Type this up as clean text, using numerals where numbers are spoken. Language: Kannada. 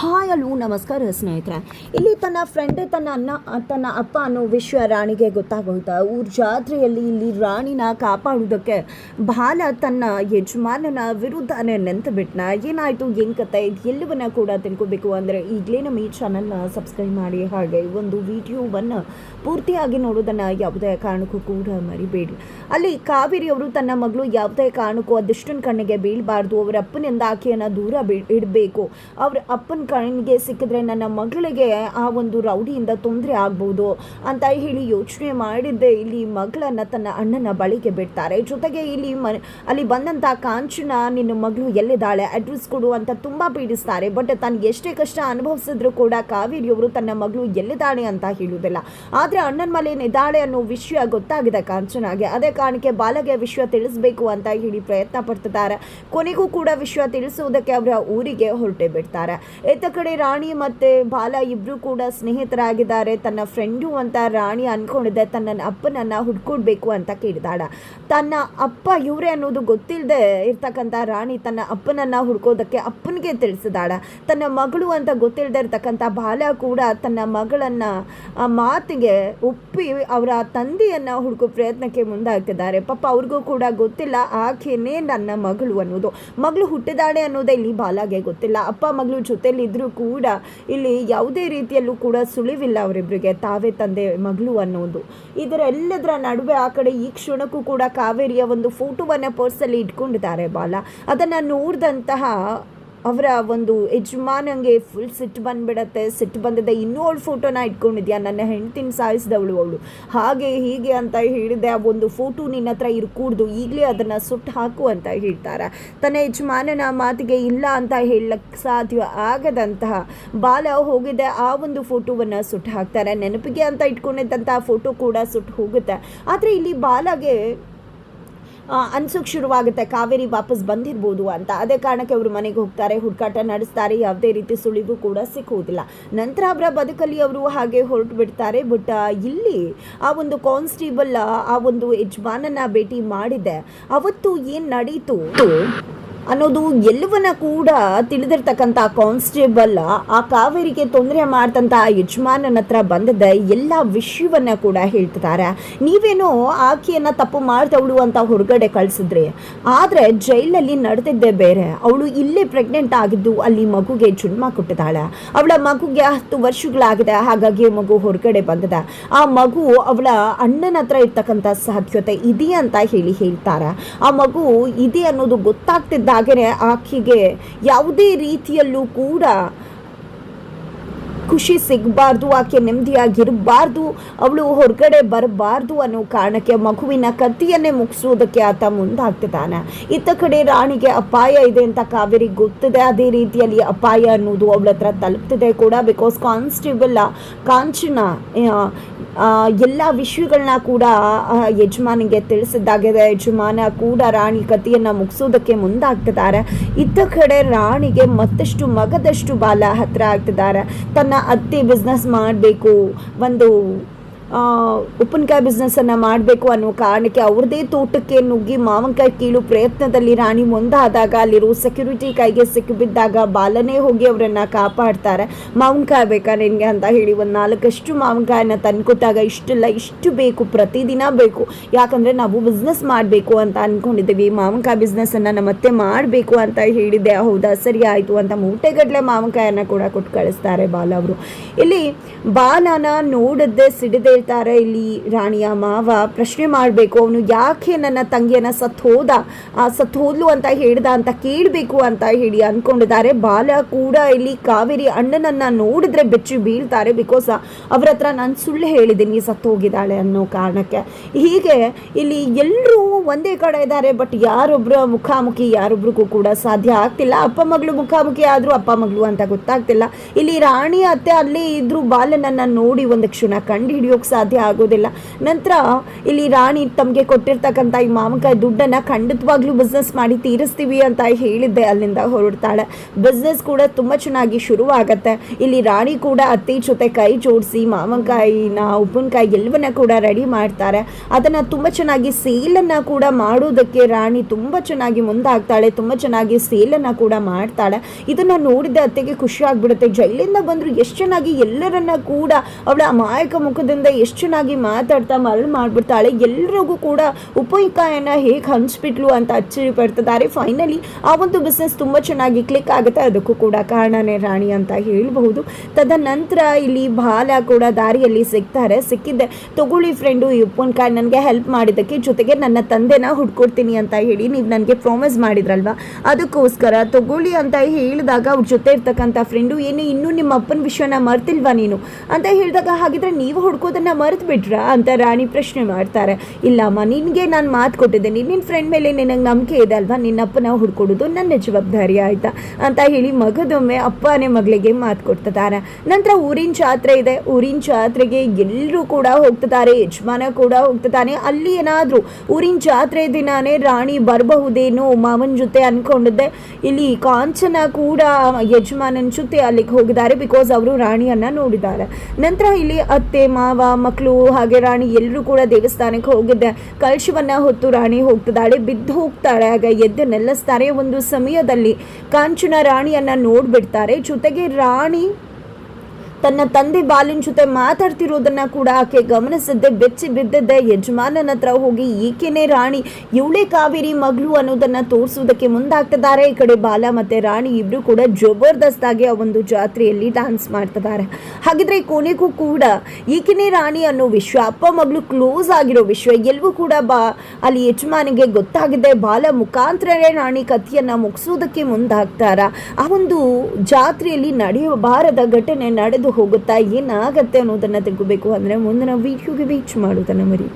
ಹಾಯ್ ಹಲೋ ನಮಸ್ಕಾರ ಸ್ನೇಹಿತರೆ. ಇಲ್ಲಿ ತನ್ನ ಫ್ರೆಂಡ್ ತನ್ನ ಅಪ್ಪ ಅನ್ನೋ ವಿಷಯ ರಾಣಿಗೆ ಗೊತ್ತಾಗೋಯ್ತಾ. ಊರ ಜಾತ್ರೆಯಲ್ಲಿ ಇಲ್ಲಿ ರಾಣಿನ ಕಾಪಾಡೋದಕ್ಕೆ ಬಾಲ ತನ್ನ ಯಜಮಾನನ ವಿರುದ್ಧನೇ ನಿಂತು ಬಿಟ್ನ. ಏನಾಯಿತು ಏನು ಕತೆ ಎಲ್ಲವನ್ನ ಕೂಡ ತಿಳ್ಕೊಬೇಕು ಅಂದರೆ ಈಗಲೇ ನಮ್ಮ ಈ ಚಾನಲ್ನ ಸಬ್ಸ್ಕ್ರೈಬ್ ಮಾಡಿ, ಹಾಗೆ ಒಂದು ವಿಡಿಯೋವನ್ನು ಪೂರ್ತಿಯಾಗಿ ನೋಡೋದನ್ನು ಯಾವುದೇ ಕಾರಣಕ್ಕೂ ಕೂಡ ಮರಿಬೇಡಿ. ಅಲ್ಲಿ ಕಾವೇರಿ ಅವರು ತನ್ನ ಮಗಳು ಯಾವುದೇ ಕಾರಣಕ್ಕೂ ಅದೃಷ್ಟನ ಕಣ್ಣಿಗೆ ಬೀಳಬಾರ್ದು, ಅವರ ಅಪ್ಪನಿಂದ ಆಕೆಯನ್ನು ದೂರ ಇಡಬೇಕು. ಅವರ ಅಪ್ಪನ ಕಣ್ಣಿಗೆ ಸಿಕ್ಕಿದ್ರೆ ನನ್ನ ಮಗಳಿಗೆ ಆ ಒಂದು ರೌಡಿಯಿಂದ ತೊಂದರೆ ಆಗ್ಬೋದು ಅಂತ ಹೇಳಿ ಯೋಚನೆ ಮಾಡಿದ್ದೆ ಇಲ್ಲಿ ಮಗಳನ್ನು ತನ್ನ ಅಣ್ಣನ ಬಳಿಗೆ ಬಿಡ್ತಾರೆ. ಜೊತೆಗೆ ಇಲ್ಲಿ ಅಲ್ಲಿ ಬಂದಂಥ ಕಾಂಚನ ನಿನ್ನ ಮಗಳು ಎಲ್ಲಿದ್ದಾಳೆ ಅಡ್ರೆಸ್ ಕೊಡು ಅಂತ ತುಂಬ ಪೀಡಿಸ್ತಾರೆ. ಬಟ್ ತನಗೆ ಎಷ್ಟೇ ಕಷ್ಟ ಅನುಭವಿಸಿದ್ರು ಕೂಡ ಕಾವೇರಿಯವರು ತನ್ನ ಮಗಳು ಎಲ್ಲಿದ್ದಾಳೆ ಅಂತ ಹೇಳುವುದಿಲ್ಲ. ಆದರೆ ಅಣ್ಣನ ಮೇಲೆ ಇದ್ದಾಳೆ ಅನ್ನೋ ವಿಷಯ ಗೊತ್ತಾಗಿದೆ ಕಾಂಚನಾಗೆ. ಅದೇ ಕಾರಣಕ್ಕೆ ಬಾಲಗೆ ವಿಷಯ ತಿಳಿಸ್ಬೇಕು ಅಂತ ಹೇಳಿ ಪ್ರಯತ್ನ ಪಡ್ತಿದ್ದಾರೆ. ಕೊನೆಗೂ ಕೂಡ ವಿಷಯ ತಿಳಿಸುವುದಕ್ಕೆ ಅವರ ಊರಿಗೆ ಹೊರಟೆ ಬಿಡ್ತಾರೆ. ಇತ್ತ ಕಡೆ ರಾಣಿ ಮತ್ತೆ ಬಾಲ ಇಬ್ರು ಕೂಡ ಸ್ನೇಹಿತರಾಗಿದ್ದಾರೆ. ತನ್ನ ಫ್ರೆಂಡು ಅಂತ ರಾಣಿ ಅನ್ಕೊಂಡಿದ್ದೆ ತನ್ನ ಅಪ್ಪನನ್ನ ಹುಡ್ಕೊಡ್ಬೇಕು ಅಂತ ಕೇಳಿದಾಳ. ತನ್ನ ಅಪ್ಪ ಇವರೇ ಅನ್ನೋದು ಗೊತ್ತಿಲ್ಲದೆ ಇರ್ತಕ್ಕಂಥ ರಾಣಿ ತನ್ನ ಅಪ್ಪನನ್ನ ಹುಡ್ಕೋದಕ್ಕೆ ಅಪ್ಪನಿಗೆ ತಿಳಿಸಿದಾಳ. ತನ್ನ ಮಗಳು ಅಂತ ಗೊತ್ತಿಲ್ಲದೆ ಇರ್ತಕ್ಕಂಥ ಬಾಲ ಕೂಡ ತನ್ನ ಮಗಳನ್ನ ಮಾತಿಗೆ ಒಪ್ಪಿ ಅವರ ತಂದೆಯನ್ನ ಹುಡುಕೋ ಪ್ರಯತ್ನಕ್ಕೆ ಮುಂದಾಗ್ತಿದ್ದಾರೆ. ಪಾಪ ಅವ್ರಿಗೂ ಕೂಡ ಗೊತ್ತಿಲ್ಲ ಆಕೆನೇ ನನ್ನ ಮಗಳು ಅನ್ನೋದು. ಮಗಳು ಹುಟ್ಟಿದಾಳೆ ಅನ್ನೋದೇ ಇಲ್ಲಿ ಬಾಲಾಗೆ ಗೊತ್ತಿಲ್ಲ. ಅಪ್ಪ ಮಗಳು ಜೊತೆಲಿ ಇದ್ರೂ ಕೂಡ ಇಲ್ಲಿ ಯಾವುದೇ ರೀತಿಯಲ್ಲೂ ಕೂಡ ಸುಳಿವಿಲ್ಲ ಅವರಿಬ್ಬರಿಗೆ ತಾವೇ ತಂದೆ ಮಗಳು ಅನ್ನೋದು. ಇದರೆಲ್ಲದರ ನಡುವೆ ಆ ಕಡೆ ಈ ಕ್ಷಣಕ್ಕೂ ಕೂಡ ಕಾವೇರಿಯ ಒಂದು ಫೋಟೋವನ್ನು ಪರ್ಸಲ್ಲಿ ಇಟ್ಕೊಂಡಿದ್ದಾರೆ ಬಾಲ. ಅದನ್ನು ನೋಡಿದಂತಹ ಅವರ ಒಂದು ಯಜಮಾನಂಗೆ ಫುಲ್ ಸಿಟ್ಟು ಬಂದುಬಿಡತ್ತೆ. ಸಿಟ್ಟು ಬಂದಿದೆ, ಇನ್ನೂ ಅವಳು ಫೋಟೋನ ಇಟ್ಕೊಂಡಿದ್ಯಾ, ನನ್ನ ಹೆಂಡ್ತಿನ ಸಾಯಿಸಿದವಳು ಅವಳು, ಹಾಗೆ ಹೀಗೆ ಅಂತ ಹೇಳಿದೆ. ಆ ಒಂದು ಫೋಟೋ ನಿನ್ನ ಹತ್ರ ಇರ್ಕೂಡ್ದು, ಈಗಲೇ ಅದನ್ನು ಸುಟ್ಟು ಹಾಕು ಅಂತ ಹೇಳ್ತಾರೆ. ತನ್ನ ಯಜಮಾನನ ಮಾತಿಗೆ ಇಲ್ಲ ಅಂತ ಹೇಳಕ್ಕೆ ಸಾಧ್ಯ ಆಗದಂತಹ ಬಾಲ ಹೋಗಿದೆ ಆ ಒಂದು ಫೋಟೋವನ್ನು ಸುಟ್ಟು ಹಾಕ್ತಾರೆ. ನೆನಪಿಗೆ ಅಂತ ಇಟ್ಕೊಂಡಿದ್ದಂತಹ ಫೋಟೋ ಕೂಡ ಸುಟ್ಟು ಹೋಗುತ್ತೆ. ಆದರೆ ಇಲ್ಲಿ ಬಾಲಗೆ ಅನ್ಸೋಕ್ಕೆ ಶುರುವಾಗುತ್ತೆ ಕಾವೇರಿ ವಾಪಸ್ ಬಂದಿರ್ಬೋದು ಅಂತ. ಅದೇ ಕಾರಣಕ್ಕೆ ಅವರು ಮನೆಗೆ ಹೋಗ್ತಾರೆ, ಹುಡುಕಾಟ ನಡೆಸ್ತಾರೆ. ಯಾವುದೇ ರೀತಿ ಸುಳಿವು ಕೂಡ ಸಿಕ್ಕುವುದಿಲ್ಲ. ನಂತರ ಅವರ ಬದುಕಲ್ಲಿ ಅವರು ಹಾಗೆ ಹೊರಟು ಬಿಡ್ತಾರೆ. ಬಟ್ ಇಲ್ಲಿ ಆ ಒಂದು ಕಾನ್ಸ್ಟೇಬಲ್ ಆ ಒಂದು ಯಜಮಾನನ ಭೇಟಿ ಮಾಡಿದೆ. ಅವತ್ತು ಏನು ನಡೀತು ಅನ್ನೋದು ಎಲ್ಲವನ್ನ ಕೂಡ ತಿಳಿದಿರ್ತಕ್ಕಂಥ ಕಾನ್ಸ್ಟೇಬಲ್ ಆ ಕಾವೇರಿಗೆ ತೊಂದರೆ ಮಾಡ್ತಂಥ ಯಜಮಾನನ ಹತ್ರ ಬಂದದ ಎಲ್ಲ ವಿಷಯವನ್ನ ಕೂಡ ಹೇಳ್ತಿದ್ದಾರೆ. ನೀವೇನೋ ಆಕೆಯನ್ನು ತಪ್ಪು ಮಾಡ್ದವಳು ಅಂತ ಹೊರಗಡೆ ಕಳಿಸಿದ್ರಿ, ಆದರೆ ಜೈಲಲ್ಲಿ ನಡೆದಿದ್ದೆ ಬೇರೆ. ಅವಳು ಇಲ್ಲೇ ಪ್ರೆಗ್ನೆಂಟ್ ಆಗಿದ್ದು ಅಲ್ಲಿ ಮಗುಗೆ ಜನ್ಮ ಕೊಟ್ಟಿದ್ದಾಳೆ. ಅವಳ ಮಗುಗೆ 10 ವರ್ಷಗಳಾಗಿದೆ, ಹಾಗಾಗಿ ಮಗು ಹೊರಗಡೆ ಬಂದಿದೆ. ಆ ಮಗು ಅವಳ ಅಣ್ಣನ ಹತ್ರ ಇರ್ತಕ್ಕಂಥ ಸಾಧ್ಯತೆ ಇದೆ ಅಂತ ಹೇಳ್ತಾರೆ. ಆ ಮಗು ಇದೆ ಅನ್ನೋದು ಗೊತ್ತಾಗ್ತಿದ್ದ ಹಾಗೆ ಆಕೆಗೆ ಯಾವುದೇ ರೀತಿಯಲ್ಲೂ ಕೂಡ ಖುಷಿ ಸಿಗಬಾರ್ದು, ಆಕೆ ನೆಮ್ಮದಿಯಾಗಿರಬಾರ್ದು, ಅವಳು ಹೊರಗಡೆ ಬರಬಾರ್ದು ಅನ್ನೋ ಕಾರಣಕ್ಕೆ ಮಗುವಿನ ಕತ್ತಿಯನ್ನೇ ಮುಗಿಸೋದಕ್ಕೆ ಆತ ಮುಂದಾಗ್ತಿದ್ದಾನೆ. ಇತ್ತ ಕಡೆ ರಾಣಿಗೆ ಅಪಾಯ ಇದೆ ಅಂತ ಕಾವೇರಿಗೆ ಗೊತ್ತಿದೆ. ಅದೇ ರೀತಿಯಲ್ಲಿ ಅಪಾಯ ಅನ್ನೋದು ಅವಳ ಹತ್ರ ತಲುಪ್ತಿದೆ ಕೂಡ. ಬಿಕಾಸ್ ಕಾನ್ಸ್ಟೇಬಲ್ ಕಾಂಚನ ಎಲ್ಲ ವಿಷಯಗಳನ್ನ ಕೂಡ ಯಜಮಾನಿಗೆ ತಿಳಿಸಿದ್ದಾಗಿದೆ. ಯಜಮಾನ ಕೂಡ ರಾಣಿ ಕಥೆಯನ್ನು ಮುಗಿಸೋದಕ್ಕೆ ಮುಂದಾಗ್ತಿದ್ದಾರೆ. ಇತ್ತ ಕಡೆ ರಾಣಿಗೆ ಮತ್ತಷ್ಟು ಮಗದಷ್ಟು ಬಾಲ ಹತ್ರ ಆಗ್ತಿದ್ದಾರೆ. ತನ್ನ ಅತ್ತೆ ಬಿಸ್ನೆಸ್ ಮಾಡಬೇಕು, ಒಂದು ಉಪ್ಪಿನಕಾಯಿ ಬಿಸ್ನೆಸ್ಸನ್ನು ಮಾಡಬೇಕು ಅನ್ನೋ ಕಾರಣಕ್ಕೆ ಅವ್ರದ್ದೇ ತೋಟಕ್ಕೆ ನುಗ್ಗಿ ಮಾವಿನಕಾಯಿ ಕೀಳು ಪ್ರಯತ್ನದಲ್ಲಿ ರಾಣಿ ಮುಂದಾದಾಗ ಅಲ್ಲಿರೋ ಸೆಕ್ಯೂರಿಟಿ ಕೈಗೆ ಸಿಕ್ಕಿಬಿದ್ದಾಗ ಬಾಲನೇ ಹೋಗಿ ಅವರನ್ನು ಕಾಪಾಡ್ತಾರೆ. ಮಾವಿನಕಾಯಿ ಬೇಕಾ ನಿನಗೆ ಅಂತ ಹೇಳಿ ಒಂದು 4 ಮಾವಿನಕಾಯಿನ ತಂದುಕೊಟ್ಟಾಗ ಇಷ್ಟಿಲ್ಲ, ಇಷ್ಟು ಬೇಕು, ಪ್ರತಿದಿನ ಬೇಕು, ಯಾಕಂದರೆ ನಾವು ಬಿಸ್ನೆಸ್ ಮಾಡಬೇಕು ಅಂತ ಅಂದ್ಕೊಂಡಿದ್ದೀವಿ, ಮಾವಿನಕಾಯಿ ಬಿಸ್ನೆಸ್ಸನ್ನು ನಮ್ಮತ್ತೆ ಮಾಡಬೇಕು ಅಂತ ಹೇಳಿದ್ದೆ. ಹೌದಾ, ಸರಿ ಆಯಿತು ಅಂತ ಮೂಟೆಗಟ್ಟಲೆ ಮಾವಿನಕಾಯನ್ನು ಕೂಡ ಕೊಟ್ಟು ಕಳಿಸ್ತಾರೆ ಬಾಲ ಅವರು. ಇಲ್ಲಿ ಬಾಲನ ನೋಡದೆ ಸಿಡಿದೆ ಇರ್ತಾರೆ. ಇಲ್ಲಿ ರಾಣಿಯ ಮಾವ ಪ್ರಶ್ನೆ ಮಾಡಬೇಕು, ಅವನು ಯಾಕೆ ನನ್ನ ತಂಗಿಯನ್ನ ಸತ್ತು ಹೋದ್ಲು ಅಂತ ಹೇಳ್ದ ಅಂತ ಕೇಳಬೇಕು ಅಂತ ಹೇಳಿ ಅಂದ್ಕೊಂಡಿದ್ದಾರೆ. ಬಾಲ ಕೂಡ ಇಲ್ಲಿ ಕಾವೇರಿ ಅಣ್ಣನನ್ನ ನೋಡಿದ್ರೆ ಬೆಚ್ಚಿ ಬೀಳ್ತಾರೆ. ಬಿಕಾಸ್ ಅವ್ರ ಹತ್ರ ನಾನು ಸುಳ್ಳು ಹೇಳಿದ್ದೀನಿ ಸತ್ತು ಹೋಗಿದ್ದಾಳೆ ಅನ್ನೋ ಕಾರಣಕ್ಕೆ. ಹೀಗೆ ಇಲ್ಲಿ ಎಲ್ಲರೂ ಒಂದೇ ಕಡೆ ಇದ್ದಾರೆ. ಬಟ್ ಯಾರೊಬ್ಬರ ಮುಖಾಮುಖಿ ಯಾರೊಬ್ರಿಗೂ ಕೂಡ ಸಾಧ್ಯ ಆಗ್ತಿಲ್ಲ. ಅಪ್ಪ ಮಗಳು ಮುಖಾಮುಖಿ ಆದರೂ ಅಪ್ಪ ಮಗಳು ಅಂತ ಗೊತ್ತಾಗ್ತಿಲ್ಲ. ಇಲ್ಲಿ ರಾಣಿ ಅತ್ತೆ ಅಲ್ಲೇ ಇದ್ರು ಬಾಲನನ್ನ ನೋಡಿ ಒಂದು ಕ್ಷಣ ಕಂಡು ಹಿಡಿಯೋಕೆ ಸಾಧ್ಯ ಆಗೋದಿಲ್ಲ. ನಂತರ ಇಲ್ಲಿ ರಾಣಿ ತಮಗೆ ಕೊಟ್ಟಿರ್ತಕ್ಕಂಥ ಈ ಮಾವಿನಕಾಯಿ ದುಡ್ಡನ್ನು ಖಂಡಿತವಾಗ್ಲೂ ಬಿಸ್ನೆಸ್ ಮಾಡಿ ತೀರಿಸ್ತೀವಿ ಅಂತ ಹೇಳಿದ್ದೆ ಅಲ್ಲಿಂದ ಹೊರಡ್ತಾಳೆ. ಬಿಸ್ನೆಸ್ ಕೂಡ ತುಂಬ ಚೆನ್ನಾಗಿ ಶುರುವಾಗತ್ತೆ. ಇಲ್ಲಿ ರಾಣಿ ಕೂಡ ಅತ್ತೆ ಜೊತೆ ಕೈ ಜೋಡಿಸಿ ಮಾವಿನಕಾಯಿನ ಉಪ್ಪಿನಕಾಯಿ ಎಲ್ಲವನ್ನ ಕೂಡ ರೆಡಿ ಮಾಡ್ತಾರೆ. ಅದನ್ನು ತುಂಬ ಚೆನ್ನಾಗಿ ಸೇಲನ್ನು ಕೂಡ ಮಾಡೋದಕ್ಕೆ ರಾಣಿ ತುಂಬ ಚೆನ್ನಾಗಿ ಮುಂದಾಗ್ತಾಳೆ, ತುಂಬ ಚೆನ್ನಾಗಿ ಸೇಲನ್ನು ಕೂಡ ಮಾಡ್ತಾಳೆ. ಇದನ್ನು ನೋಡಿದ ಅತ್ತೆಗೆ ಖುಷಿ ಆಗ್ಬಿಡುತ್ತೆ. ಜೈಲಿಂದ ಬಂದರೂ ಎಷ್ಟು ಚೆನ್ನಾಗಿ ಎಲ್ಲರನ್ನ ಕೂಡ ಅವಳ ಅಮಾಯಕ ಮುಖದಿಂದ ಎಷ್ಟು ಚೆನ್ನಾಗಿ ಮಾತಾಡ್ತಾ ಮರಳು ಮಾಡಿಬಿಡ್ತಾಳೆ. ಎಲ್ರಿಗೂ ಕೂಡ ಉಪ್ಪಿನಕಾಯನ್ನು ಹೇಗೆ ಹಂಚ್ಬಿಟ್ಲು ಅಂತ ಅಚ್ಚರಿ ಪಡ್ತಿದ್ದಾರೆ. ಫೈನಲಿ ಆ ಒಂದು ಬಿಸ್ನೆಸ್ ತುಂಬ ಚೆನ್ನಾಗಿ ಕ್ಲಿಕ್ ಆಗುತ್ತೆ. ಅದಕ್ಕೂ ಕೂಡ ಕಾರಣನೇ ರಾಣಿ ಅಂತ ಹೇಳ್ಬಹುದು. ತದನಂತರ ಇಲ್ಲಿ ಬಾಲ ಕೂಡ ದಾರಿಯಲ್ಲಿ ಸಿಕ್ಕಿದ್ದೆ. ತಗೊಳ್ಳಿ ಫ್ರೆಂಡು, ಈ ಉಪ್ಪಿನಕಾಯಿ ನನಗೆ ಹೆಲ್ಪ್ ಮಾಡಿದ್ದಕ್ಕೆ, ಜೊತೆಗೆ ನನ್ನ ತಂದೆನ ಹುಡ್ಕೊಡ್ತೀನಿ ಅಂತ ಹೇಳಿ ನೀವು ನನಗೆ ಪ್ರಾಮಿಸ್ ಮಾಡಿದ್ರಲ್ವ, ಅದಕ್ಕೋಸ್ಕರ ತಗೊಳ್ಳಿ ಅಂತ ಹೇಳಿದಾಗ ಅವ್ರ ಜೊತೆ ಇರ್ತಕ್ಕಂಥ ಫ್ರೆಂಡು, ಏನು ಇನ್ನೂ ನಿಮ್ಮ ಅಪ್ಪನ ವಿಷಯನ ಮರ್ತಿಲ್ವಾ ನೀನು ಅಂತ ಹೇಳಿದಾಗ, ಹಾಗಿದ್ರೆ ನೀವು ಹುಡ್ಕೋದನ್ನ ಮರೆತು ಬಿಟ್ರಾ ಅಂತ ರಾಣಿ ಪ್ರಶ್ನೆ ಮಾಡ್ತಾರೆ. ಇಲ್ಲಮ್ಮ, ನಿನಗೆ ನಾನು ಮಾತು ಕೊಟ್ಟಿದ್ದೇನೆ, ನಿನ್ನ ಫ್ರೆಂಡ್ ಮೇಲೆ ನಿನಗೆ ನಂಬಿಕೆ ಇದೆ ಅಲ್ವಾ, ನಿನ್ನ ಅಪ್ಪನ ಹುಡ್ಕೊಡೋದು ನನ್ನ ಜವಾಬ್ದಾರಿ ಆಯ್ತಾ ಅಂತ ಹೇಳಿ ಮಗದೊಮ್ಮೆ ಅಪ್ಪನೇ ಮಗಳಿಗೆ ಮಾತು ಕೊಡ್ತಿದ್ದಾರೆ. ನಂತರ ಊರಿನ ಜಾತ್ರೆ ಇದೆ. ಊರಿನ ಜಾತ್ರೆಗೆ ಎಲ್ಲರೂ ಕೂಡ ಹೋಗ್ತಿದ್ದಾರೆ, ಯಜಮಾನ ಕೂಡ ಹೋಗ್ತಿದ್ದಾನೆ. ಅಲ್ಲಿ ಏನಾದರೂ ಊರಿನ ಜಾತ್ರೆ ದಿನಾನೇ ರಾಣಿ ಬರಬಹುದೇನೋ ಮಾವನ ಜೊತೆ ಅನ್ಕೊಂಡಿದ್ದೆ. ಇಲ್ಲಿ ಕಾಂಚನ ಕೂಡ ಯಜಮಾನನ ಜೊತೆ ಅಲ್ಲಿಗೆ ಹೋಗಿದ್ದಾರೆ, ಬಿಕಾಸ್ ಅವರು ರಾಣಿಯನ್ನ ನೋಡಿದ್ದಾರೆ. ನಂತರ ಇಲ್ಲಿ ಅತ್ತೆ ಮಾವ ಮಕ್ಕಳು ಹಾಗೆ ರಾಣಿ ಎಲ್ಲರೂ ಕೂಡ ದೇವಸ್ಥಾನಕ್ಕೆ ಹೋಗಿದ್ದೆ. ಕಳಶವನ್ನ ಹೊತ್ತು ರಾಣಿ ಹೋಗ್ತಿದ್ದಾಳೆ, ಬಿದ್ದು ಹೋಗ್ತಾಳೆ. ಆಗ ಎದ್ದು ನೆಲೆಸ್ತಾರೆ. ಒಂದು ಸಮಯದಲ್ಲಿ ಕಾಂಚನ ರಾಣಿಯನ್ನ ನೋಡ್ಬಿಡ್ತಾರೆ. ಜೊತೆಗೆ ರಾಣಿ ತನ್ನ ತಂದೆ ಬಾಲಿನ ಜೊತೆ ಮಾತಾಡ್ತಿರೋದನ್ನ ಕೂಡ ಆಕೆ ಗಮನಿಸಿದ್ದೆ. ಬೆಚ್ಚಿ ಬಿದ್ದಿದ್ದೆ. ಯಜಮಾನನ ಹತ್ರ ಹೋಗಿ ಈಕೆನೇ ರಾಣಿ, ಇವಳೇ ಕಾವೇರಿ ಮಗಳು ಅನ್ನೋದನ್ನ ತೋರಿಸೋದಕ್ಕೆ ಮುಂದಾಗ್ತಿದ್ದಾರೆ. ಈ ಕಡೆ ಬಾಲ ಮತ್ತೆ ರಾಣಿ ಇಬ್ರು ಕೂಡ ಜಬರ್ದಸ್ತ್ ಆಗಿ ಆ ಒಂದು ಜಾತ್ರೆಯಲ್ಲಿ ಡ್ಯಾನ್ಸ್ ಮಾಡ್ತಿದ್ದಾರೆ. ಹಾಗಿದ್ರೆ ಕೊನೆಗೂ ಕೂಡ ಈಕೆನೇ ರಾಣಿ ಅನ್ನೋ ವಿಷಯ, ಅಪ್ಪ ಮಗಳು ಕ್ಲೋಸ್ ಆಗಿರೋ ವಿಷಯ ಎಲ್ಲವೂ ಕೂಡ ಅಲ್ಲಿ ಯಜಮಾನಿಗೆ ಗೊತ್ತಾಗಿದೆ. ಬಾಲ ಮುಖಾಂತರನೇ ರಾಣಿ ಕಥೆಯನ್ನ ಮುಗಿಸೋದಕ್ಕೆ ಮುಂದಾಗ್ತಾರ. ಆ ಒಂದು ಜಾತ್ರೆಯಲ್ಲಿ ನಡೆಯಬಾರದ ಘಟನೆ ನಡೆದು ಹೋಗುತ್ತಾ, ಏನಾಗತ್ತೆ ಅನ್ನೋದನ್ನ ತಿಳ್ಕೋಬೇಕು ಅಂದ್ರೆ ಮುಂದಿನ ವಿಡಿಯೋಗೆ ವೇಟ್ ಮಾಡೋದನ್ನ ಮರಿ.